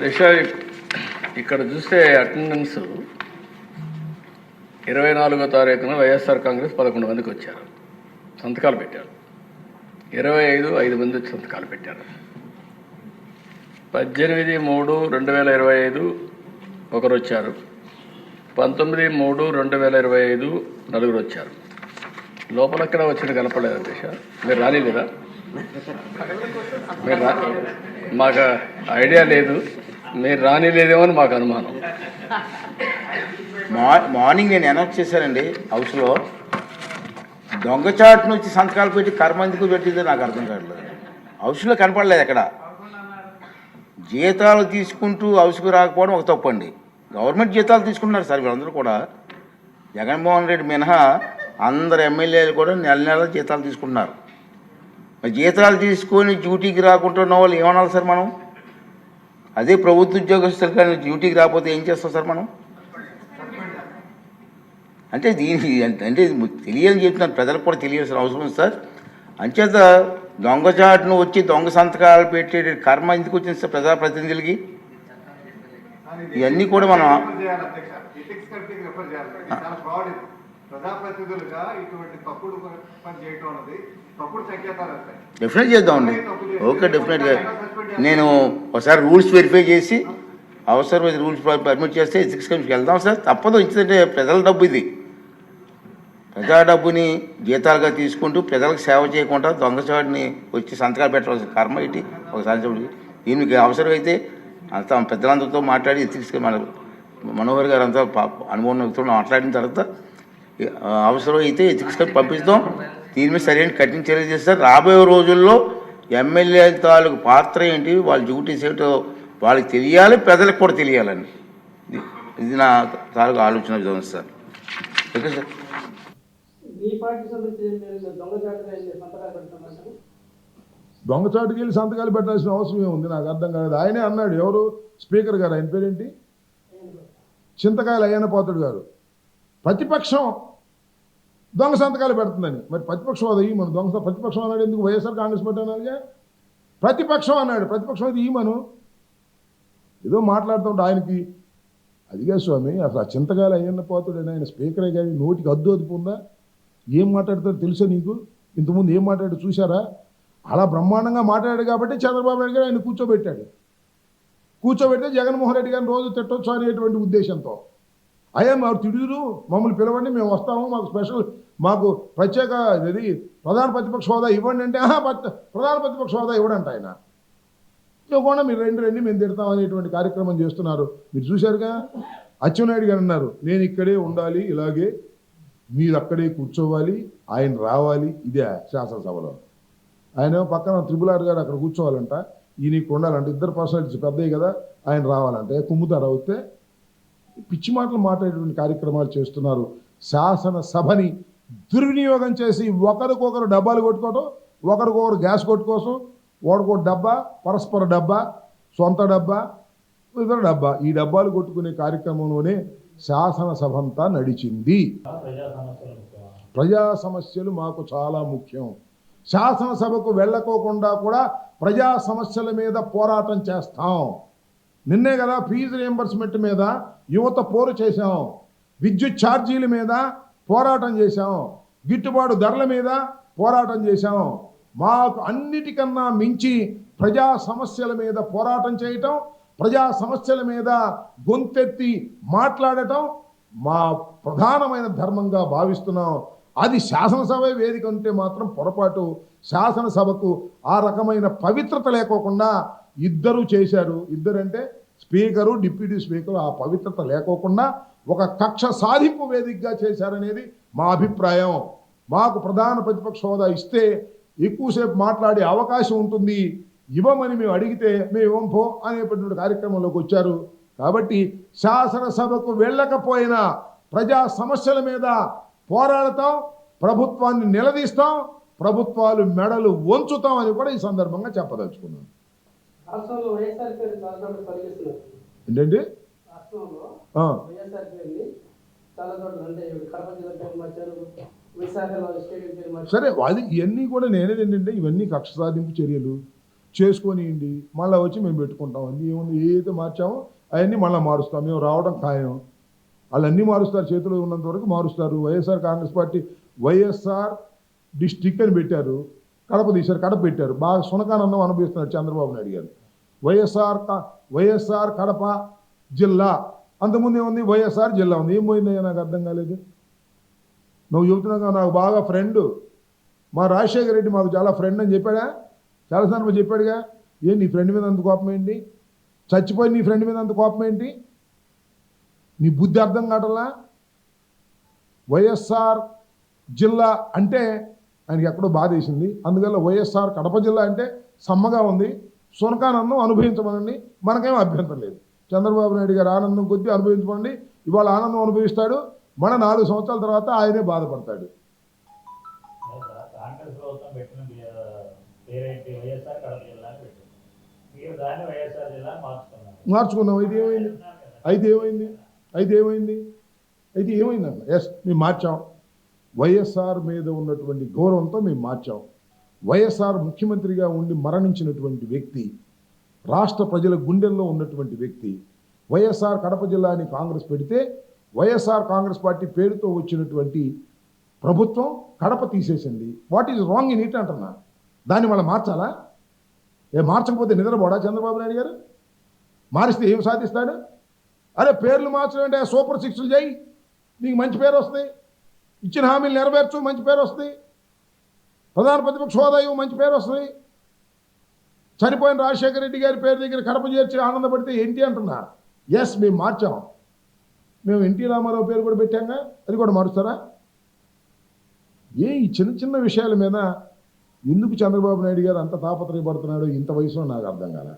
దిశ ఇక్కడ చూస్తే అటెండెన్స్ 24వ తారీఖున వైఎస్ఆర్ కాంగ్రెస్ 11 మందికి వచ్చారు, సంతకాలు పెట్టారు. 5 మంది సంతకాలు పెట్టారు. 18/3/2025 ఒకరు వచ్చారు. 19/3/2025 నలుగురు వచ్చారు. లోపల ఎక్కడ వచ్చింది కనపడలేదు దిశ. మీరు రాలేదా? మీరు మాకు ఐడియా లేదు, మీరు రానిలేదేమో అని మాకు అనుమానం. మార్నింగ్ నేను అనౌన్స్ చేశానండి హౌస్లో. దొంగచాటు నుంచి సంతకాలు పెట్టి కర్మ ఎందుకు పెట్టిందో నాకు అర్థం కావట్లేదు. హౌస్లో కనపడలేదు ఎక్కడ. జీతాలు తీసుకుంటూ హౌస్కి రాకపోవడం ఒక తప్పు అండి. గవర్నమెంట్ జీతాలు తీసుకుంటున్నారు సార్ వీళ్ళందరూ కూడా. జగన్మోహన్ రెడ్డి మినహా అందరు ఎమ్మెల్యేలు కూడా నెల నెల జీతాలు తీసుకుంటున్నారు. మరి జీతాలు తీసుకొని డ్యూటీకి రాకుండా ఉన్న వాళ్ళు ఏమనాలి సార్ మనం? అదే ప్రభుత్వ ఉద్యోగస్తులు కానీ డ్యూటీకి రాకపోతే ఏం చేస్తాం సార్ మనం? అంటే దీనికి అంటే తెలియని చెప్తున్నాను, ప్రజలకు కూడా తెలియాల్సిన అవసరం ఉంది సార్. అంచేత దొంగచాటును వచ్చి దొంగ సంతకాలు పెట్టే కర్మ ఎందుకు వచ్చింది సార్ ప్రజాప్రతినిధులకి? ఇవన్నీ కూడా మనం డెఫినెట్ చేద్దామండి. ఓకే, డెఫినెట్గా నేను ఒకసారి రూల్స్ వెరిఫై చేసి అవసరమైతే రూల్స్ పర్మిట్ చేస్తే ఎథిక్స్ కమిషన్కి వెళ్దాం సార్. తప్పదు, ఎందుకంటే ప్రజల డబ్బు ఇది. ప్రజా డబ్బుని జీతాలుగా తీసుకుంటూ ప్రజలకు సేవ చేయకుండా దొంగచాటుని వచ్చి సంతకాలు పెట్టవలసిన కర్మ ఇటు ఒకసారి. దీనికి అవసరమైతే అంతా పెద్దలందరితో మాట్లాడి ఎథిక్స్ మనోహర్ గారు అంతా అనుభవం మాట్లాడిన తర్వాత అవసరమైతే ఎథిక్స్ పంపిస్తాం. దీని మీద సరైన కఠిన చర్య చేస్తారు. రాబోయే రోజుల్లో ఎమ్మెల్యే తాలూకు పాత్ర ఏంటి, వాళ్ళ డ్యూటీస్ ఏంటో వాళ్ళకి తెలియాలి, ప్రజలకు కూడా తెలియాలని ఇది నా తాలూకు ఆలోచన విధానం సార్. Okay sir. దొంగచాటుకి వెళ్ళి సంతకాలు పెట్టాల్సిన అవసరం ఏముంది నాకు అర్థం కాలేదు. ఆయనే అన్నాడు, ఎవరు స్పీకర్ గారు, ఆయన పేరేంటి, చింతకాయలు అయ్యన్న పోతుడు గారు, ప్రతిపక్షం దొంగ సంతకాలు పెడుతుందని. మరి ప్రతిపక్షం అది మన దొంగ ప్రతిపక్షం అన్నాడు ఎందుకు? వైఎస్ఆర్ కాంగ్రెస్ పార్టీ అన్నాడుగా, ప్రతిపక్షం అన్నాడు. ప్రతిపక్షం అది ఈమను ఏదో మాట్లాడుతుంటే ఆయనకి అదిగా స్వామి. అసలు ఆ చింతకాయలు అయ్యన్న పోతుడు అని ఆయన స్పీకరే కానీ నోటికి అదుపు ఉందా? ఏం మాట్లాడతాడో తెలుసా నీకు? ఇంతకుముందు ఏం మాట్లాడు చూసారా? అలా బ్రహ్మాండంగా మాట్లాడాడు కాబట్టి చంద్రబాబు నాయుడు గారు ఆయన కూర్చోబెడితే జగన్మోహన్ రెడ్డి గారిని రోజు తిట్టొచ్చు అనేటువంటి ఉద్దేశంతో అయ్యా మాకు తిడుదురు, మమ్మల్ని పిలవండి, మేము వస్తాము, మాకు స్పెషల్, మాకు ప్రత్యేక ఇది ప్రధాన ప్రతిపక్ష హోదా ఇవ్వండి అంటే ప్రధాన ప్రతిపక్ష హోదా ఇవ్వడంట ఆయన. ఇవ్వకుండా మీరు రండి మేము తిడతాం అనేటువంటి కార్యక్రమం చేస్తున్నారు. మీరు చూశారుగా, అచ్చెన్నాయుడు గారు అన్నారు నేను ఇక్కడే ఉండాలి, ఇలాగే మీరు అక్కడే కూర్చోవాలి, ఆయన రావాలి. ఇదే శాసనసభలో. ఆయన పక్కన త్రిపుల్ ఆర్ గారు అక్కడ కూర్చోవాలంట, ఈయనకి ఉండాలంట. ఇద్దరు పర్సనాలిటీస్ పెద్దవి కదా, ఆయన రావాలంటే కుమ్ముతారు. అవుతే పిచ్చి మాటలు మాట్లాడేటువంటి కార్యక్రమాలు చేస్తున్నారు. శాసనసభని దుర్వినియోగం చేసి ఒకరికొకరు డబ్బాలు కొట్టుకోవడం, ఒకరికొకరు గ్యాస్ కొట్టుకోసం, ఒకరికొకరు డబ్బా, పరస్పర డబ్బా, సొంత డబ్బా, ఇతర డబ్బా, ఈ డబ్బాలు కొట్టుకునే కార్యక్రమంలోనే శాసనసభ అంతా నడిచింది. ప్రజా సమస్యలు మాకు చాలా ముఖ్యం. శాసనసభకు వెళ్ళకోకుండా కూడా ప్రజా సమస్యల మీద పోరాటం చేస్తాం. నిన్నే కదా ఫీజు రియంబర్స్మెంట్ మీద యువత పోరు చేశాం, విద్యుత్ ఛార్జీల మీద పోరాటం చేశాం, గిట్టుబాటు ధరల మీద పోరాటం చేశాం. మాకు అన్నిటికన్నా మించి ప్రజా సమస్యల మీద పోరాటం చేయటం, ప్రజా సమస్యల మీద గొంతెత్తి మాట్లాడటం మా ప్రధానమైన ధర్మంగా భావిస్తున్నాం. అది శాసనసభ వేదిక ఉంటే మాత్రం పొరపాటు. శాసనసభకు ఆ రకమైన పవిత్రత లేకోకుండా ఇద్దరు చేశారు. ఇద్దరంటే స్పీకరు, డిప్యూటీ స్పీకరు. ఆ పవిత్రత లేకోకుండా ఒక కక్ష సాధింపు వేదికగా చేశారనేది మా అభిప్రాయం. మాకు ప్రధాన ప్రతిపక్ష హోదా ఇస్తే ఎక్కువసేపు మాట్లాడే అవకాశం ఉంటుంది, ఇవ్వమని మేము అడిగితే మేము ఇవ్వం పో అనేటువంటి కార్యక్రమంలోకి వచ్చారు. కాబట్టి శాసనసభకు వెళ్ళకపోయినా ప్రజా సమస్యల మీద పోరాడతాం, ప్రభుత్వాన్ని నిలదీస్తాం, ప్రభుత్వాలు మెడలు వంచుతాం అని కూడా ఈ సందర్భంగా చెప్పదలుచుకున్నాను. ఏంటండి సరే, అది ఇవన్నీ కూడా నేనేది ఏంటంటే ఇవన్నీ కక్ష సాధింపు చర్యలు. చేసుకొనియండి, మళ్ళీ వచ్చి మేము పెట్టుకుంటాం. అన్నీ ఏముంది, ఏదైతే మార్చామో అవన్నీ మళ్ళీ మారుస్తాం. మేము రావడం ఖాయం. వాళ్ళు అన్నీ మారుస్తారు, చేతిలో ఉన్నంత వరకు మారుస్తారు. వైఎస్ఆర్ కాంగ్రెస్ పార్టీ వైఎస్ఆర్ డిస్ట్రిక్ట్ అని పెట్టారు, కడప తీశారు, కడప పెట్టారు. బాగా సునకానందం అనుభవిస్తున్నారు చంద్రబాబు నాయుడు గారు. వైఎస్ఆర్ కడప జిల్లా, అంతకుముందు ఏముంది, వైఎస్ఆర్ జిల్లా ఉంది. ఏం పోయిందయ్యా, నాకు అర్థం కాలేదు. నువ్వు చెబుతున్నావు నాకు బాగా ఫ్రెండ్, మా రాజశేఖర రెడ్డి మాకు చాలా ఫ్రెండ్ అని చెప్పాడా? చాలాసార్లు చెప్పాడుగా. నీ ఫ్రెండ్ మీద అంత కోపం ఏంటి? చచ్చిపోయి నీ ఫ్రెండ్ మీద అంత కోపం ఏంటి? నీ బుద్ధి అర్థం కావట్లా? వైఎస్ఆర్ జిల్లా అంటే ఆయనకి ఎక్కడో బాధ వేసింది. అందువల్ల వైఎస్ఆర్ కడప జిల్లా అంటే సమ్మగా ఉంది, సునకానందం అనుభవించమనండి, మనకేం అభ్యంతరం లేదు. చంద్రబాబు నాయుడు గారు ఆనందం కొద్దీ అనుభవించమండి. ఇవాళ ఆనందం అనుభవిస్తాడు, మన 4 సంవత్సరాల తర్వాత ఆయనే బాధపడతాడు. కాంగ్రెస్ ప్రభుత్వం పెట్టిన పేరేంటి, వైఎస్ఆర్ కడప జిల్లా అని పెట్టింది. మీరు దాన్ని వైఎస్ఆర్ జిల్లా మార్చుకున్నాం. అయితే ఏమైంది? అయితే ఏమైందన్న? ఎస్, మేము మార్చాం. వైఎస్ఆర్ మీద ఉన్నటువంటి గౌరవంతో మేము మార్చాం. వైఎస్ఆర్ ముఖ్యమంత్రిగా ఉండి మరణించినటువంటి వ్యక్తి, రాష్ట్ర ప్రజల గుండెల్లో ఉన్నటువంటి వ్యక్తి. వైఎస్ఆర్ కడప జిల్లాని కాంగ్రెస్ పెడితే వైఎస్ఆర్ కాంగ్రెస్ పార్టీ పేరుతో వచ్చినటువంటి ప్రభుత్వం కడప తీసేసింది. What is wrong in it అంటున్నా. దాన్ని మళ్ళీ మార్చాలా? మార్చకపోతే నిద్రపోడా చంద్రబాబు నాయుడు గారు? మారిస్తే ఏం సాధిస్తాడు? అరే పేర్లు మార్చడం అంటే సూపర్ 6లు చేయి, నీకు మంచి పేరు వస్తుంది. ఇచ్చిన హామీలు నెరవేర్చు, మంచి పేరు వస్తుంది. ప్రధాన ప్రతిపక్ష హోదా మంచి పేరు వస్తుంది. చనిపోయిన రాజశేఖర రెడ్డి గారి పేరు దగ్గర కడప చేర్చి ఆనందపడితే ఏంటి అంటున్నా. ఎస్, మేము మార్చాం. మేము ఎన్టీ రామారావు పేరు కూడా పెట్టాంగా, అది కూడా మారుస్తారా? ఈ చిన్న చిన్న విషయాల మీద ఎందుకు చంద్రబాబు నాయుడు గారు అంత తాపత్రయపడుతున్నాడో ఇంత వయసులో నాకు అర్థం కాలే.